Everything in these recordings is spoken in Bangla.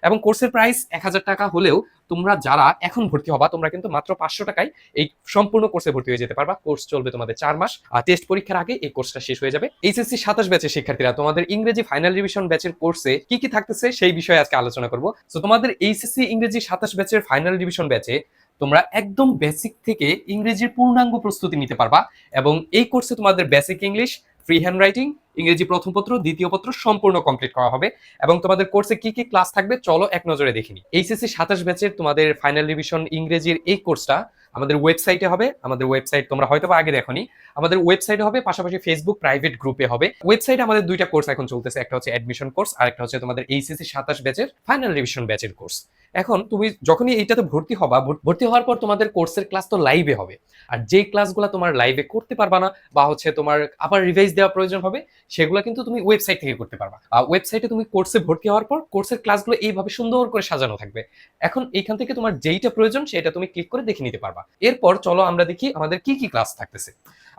এবং কোর্সের প্রাইস 1000 টাকা হলেও তোমরা যারা এখন ভর্তি হবা তোমরা কিন্তু মাত্র 500 টাকায় এই সম্পূর্ণ কোর্সে ভর্তি হয়ে যেতে পারবা। কোর্স চলবে তোমাদের 4 মাস, আর টেস্ট পরীক্ষার আগে এই কোর্সটা শেষ হয়ে যাবে। এইচএসসি 27 ব্যাচের শিক্ষার্থীরা তোমাদের ইংরেজি ফাইনাল রিভিশন ব্যাচের কোর্সে কি কি থাকতেছে সেই বিষয়ে আজকে আলোচনা করব। সো তোমাদের এইচএসসি ইংরেজি 27 ব্যাচের ফাইনাল রিভিশন ব্যাচে তোমরা একদম বেসিক থেকে ইংরেজির পূর্ণাঙ্গ প্রস্তুতি নিতে পারবা। এবং এই কোর্সে তোমাদের basic English, free hand writing, ইংরেজি প্রথম পত্র, দ্বিতীয় পত্র সম্পূর্ণ কমপ্লিট করা হবে। এবং তোমাদের কোর্সে কি কি ক্লাস থাকবে চলো এক নজরে দেখিনি। এইচএসসি 27 ব্যাচের তোমাদের ফাইনাল রিভিশন ইংরেজির এই কোর্সটা আমাদের ওয়েবসাইটে হবে। আমাদের ওয়েবসাইট তোমরা হয়তো আগে দেখোনি, আমাদের ওয়েবসাইটে হবে, পাশাপাশি ফেসবুক প্রাইভেট গ্রুপে হবে। ওয়েবসাইটে আমাদের দুইটা কোর্স এখন চলতেছে, একটা হচ্ছে অ্যাডমিশন কোর্স আর একটা হচ্ছে তোমাদের এইচএসসি 27 ব্যাচের ফাইনাল রিভিশন ব্যাচের কোর্স। এখন তুমি যখনই এইটাতে ভর্তি হবা, ভর্তি হওয়ার পর তোমাদের কোর্সের ক্লাস তো লাইভে হবে। আর যেই ক্লাসগুলো তোমার লাইভে করতে পারবা না বা হচ্ছে তোমার আবার রিভাইজ দেওয়া প্রয়োজন হবে, সেগুলো কিন্তু তুমি ওয়েবসাইট থেকে করতে পারবা। ওয়েবসাইটে তুমি কোর্সে ভর্তি হওয়ার পর কোর্সের ক্লাসগুলো এইভাবে সুন্দর করে সাজানো থাকবে। এখন এইখান থেকে তোমার যেইটা প্রয়োজন সেটা তুমি ক্লিক করে দেখে নিতে পারবা। এরপর চলো আমরা দেখি আমাদের কি কি ক্লাস থাকতেছে।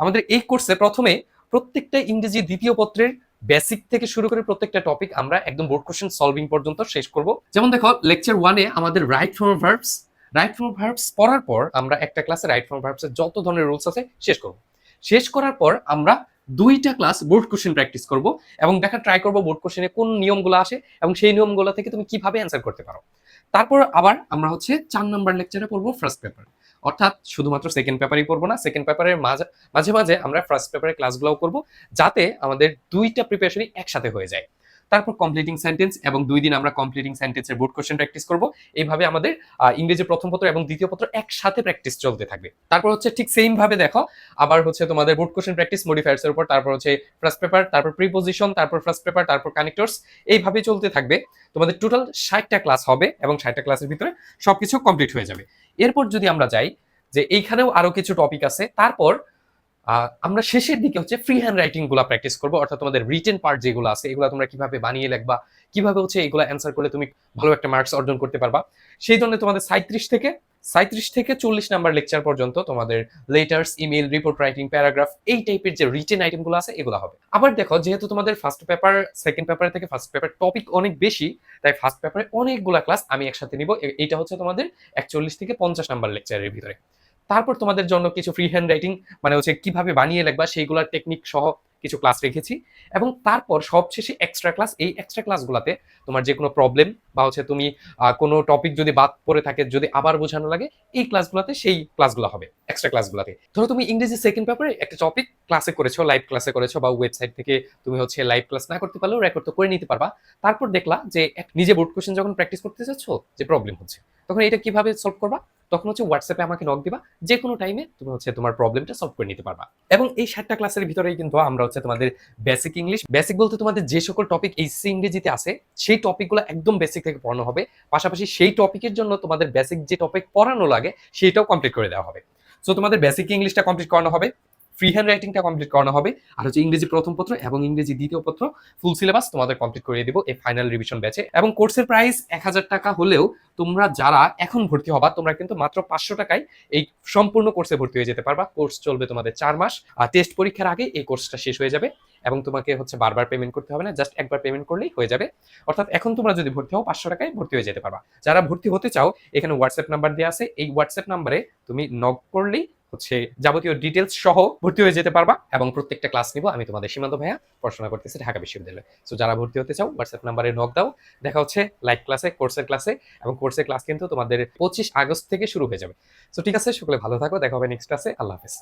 আমাদের এই কোর্সে প্রথমে প্রত্যেকটা ইংরেজি দ্বিতীয় পত্রের বেসিক থেকে শুরু করে প্রত্যেকটা টপিক আমরা একদম বোর্ড কোশ্চেন সলভিং পর্যন্ত শেষ করব। যেমন দেখো লেকচার 1-এ আমাদের রাইট ফর্ম ভার্বস পড়ার পর আমরা একটা ক্লাসে রাইট ফর্ম ভার্বস এর যত ধরনের রুলস আছে শেষ করব। শেষ করার পর আমরা দুইটা ক্লাস বোর্ড কোশ্চেন প্র্যাকটিস করব এবং দেখা ট্রাই করব বোর্ড কোশ্চেনে কোন নিয়মগুলো আসে এবং সেই নিয়মগুলো থেকে তুমি কিভাবে অ্যান্সার করতে পারো। তারপর আবার আমরা হচ্ছে 4 নাম্বার লেকচারে পড়বো ফার্স্ট পেপার, অর্থাৎ শুধুমাত্র সেকেন্ড পেপারই পড়বো না, সেকেন্ড পেপারের মাঝে মাঝে আমরা ফার্স্ট পেপারের ক্লাসগুলোও করব, যাতে আমাদের দুইটা প্রিপারেশনই একসাথে হয়ে যায়। তারপর কমপ্লিটিং সেন্টেন্স, এবং 2 দিন আমরা কমপ্লিটিং সেন্টেন্সের বোর্ড কোশ্চেন প্র্যাকটিস করব। এইভাবে আমাদের ইংরেজি প্রথম পত্র এবং দ্বিতীয় পত্র একসাথে প্র্যাকটিস চলতে থাকবে। তারপর হচ্ছে ঠিক সেম ভাবে দেখো আবার হচ্ছে তোমাদের বোর্ড কোশ্চেন প্র্যাকটিস মডিফায়ার্স এর উপর, তারপর হচ্ছে ফার্স্ট পেপার, তারপর প্রিপোজিশন, তারপর ফার্স্ট পেপার, তারপর কানেক্টরস, এইভাবে চলতে থাকবে। তোমাদের টোটাল 60টা ক্লাস হবে এবং 60টা ক্লাসের ভিতরে সবকিছু কমপ্লিট হয়ে যাবে। এরপর যদি আমরা যাই যে এইখানেও আরো কিছু টপিক আছে, তারপর আমরা শেষের দিকে হচ্ছে ফ্রি হ্যান্ড রাইটিং গুলা প্র্যাকটিস করবো, অর্থাৎ তোমাদের রিটেন পার্ট যেগুলো আছে এগুলো তোমরা কিভাবে বানিয়ে লিখবা, কিভাবে হচ্ছে এগুলো অ্যান্সার করলে তুমি ভালো একটা মার্কস অর্জন করতে পারবা। সেই জন্য তোমাদের 37 থেকে 40 নাম্বার লেকচার পর্যন্ত তোমাদের letters, email, report writing, paragraph, এই টাইপের যে রিটেন আইটেম গুলো আছে এগুলো হবে। আবার দেখো যেহেতু তোমাদের ফার্স্ট পেপার সেকেন্ড পেপার থেকে ফার্স্ট পেপার টপিক অনেক বেশি, তাই ফার্স্ট পেপারে অনেকগুলা ক্লাস আমি একসাথে নিব। এইটা হচ্ছে তোমাদের 41 থেকে 50 নাম্বার লেকচারের ভিতরে। তারপর তোমাদের জন্য কিছু ফ্রি হ্যান্ড রাইটিং মানে হচ্ছে কিভাবে বানিয়ে লিখবা সেইগুলোর টেকনিক সহ কিছু ক্লাস রেখেছি। এবং তারপর সবশেষে এক্সট্রা ক্লাস, এই এক্সট্রা ক্লাসগুলোতে তোমার যে কোনো প্রবলেম বা হচ্ছে তুমি কোনো টপিক যদি বাদ পড়ে থাকে, যদি আবার বোঝানো লাগে, এই ক্লাসগুলোতে সেই ক্লাসগুলো হবে এক্সট্রা ক্লাসগুলোতে। ধরো তুমি ইংরেজি সেকেন্ড পেপারে একটা টপিক ক্লাসে করেছো, লাইভ ক্লাসে করেছো, বা ওয়েবসাইট থেকে তুমি হচ্ছে লাইভ ক্লাস না করতে পারলেও রেকর্ড তো করে নিতে পারবা। তারপর দেখলা যে নিজে বোর্ড কোশ্চেন যখন প্র্যাকটিস করতে যাচ্ছ যে প্রবলেম হচ্ছে, তখন এটা কিভাবে সলভ করবা, তখন হচ্ছে হোয়াটসঅ্যাপে আমাকে নক দিবা, যে কোনো টাইমে তুমি হচ্ছে তোমার প্রবলেমটা সলভ করে নিতে পারবা। এবং এই 60টা ক্লাসের ভিতরেই কিন্তু আমরা হচ্ছে তোমাদের বেসিক ইংলিশ, বেসিক বলতে তোমাদের যে সকল টপিক এইচএসসি ইংরেজিতে আছে সেই টপিকগুলো একদম বেসিক থেকে পড়ানো হবে। পাশাপাশি সেই টপিকের জন্য তোমাদের বেসিক যে টপিক পড়ানো লাগে সেটাও কমপ্লিট করে দেওয়া হবে। সো তোমাদের বেসিক ইংলিশটা কমপ্লিট করানো হবে, ফ্রি হ্যান্ড রাইটিংটা কমপ্লিট করানো হবে, আর হচ্ছে ইংরেজি প্রথম পত্র এবং ইংরেজি দ্বিতীয় পত্র ফুল সিলেবাস তোমাদের কমপ্লিট করে দিব এই ফাইনাল রিভিশন ব্যাচে। এবং কোর্সের প্রাইস 1000 টাকা হলেও তোমরা যারা এখন ভর্তি হবা তোমরা কিন্তু মাত্র 500 টাকায় এই সম্পূর্ণ কোর্সে ভর্তি হয়ে যেতে পারবা। কোর্স চলবে তোমাদের 4 মাস, আর টেস্ট পরীক্ষার আগে এই কোর্সটা শেষ হয়ে যাবে এবং তোমাকে হচ্ছে বারবার পেমেন্ট করতে হবে না, জাস্ট একবার পেমেন্ট করলেই হয়ে যাবে। অর্থাৎ এখন তোমরা যদি ভর্তি হও 500 টাকায় ভর্তি হয়ে যেতে পারবা। যারা ভর্তি হতে চাও এখানে হোয়াটসঅ্যাপ নাম্বার দেওয়া আছে, এই হোয়াটসঅ্যাপ নাম্বারে তুমি নক করলেই হচ্ছে যাবতীয় ডিটেলস সহ ভর্তি হয়ে যেতে পারবা। এবং প্রত্যেকটা ক্লাস নিব আমি, তোমাদের সীমান্ত ভাইয়া, পড়াশোনা করতেছি ঢাকা বিশ্ববিদ্যালয়ে। সো যারা ভর্তি হতে চাও হোয়াটসঅ্যাপ নাম্বারে নক দাও। দেখা হচ্ছে লাইভ ক্লাসে, কোর্সের ক্লাসে। এবং কোর্সের ক্লাস কিন্তু তোমাদের 25 আগস্ট থেকে শুরু হয়ে যাবে। সো ঠিক আছে, সকলে ভালো থাকো, দেখা হবে নেক্সট ক্লাসে। আল্লাহ হাফেজ।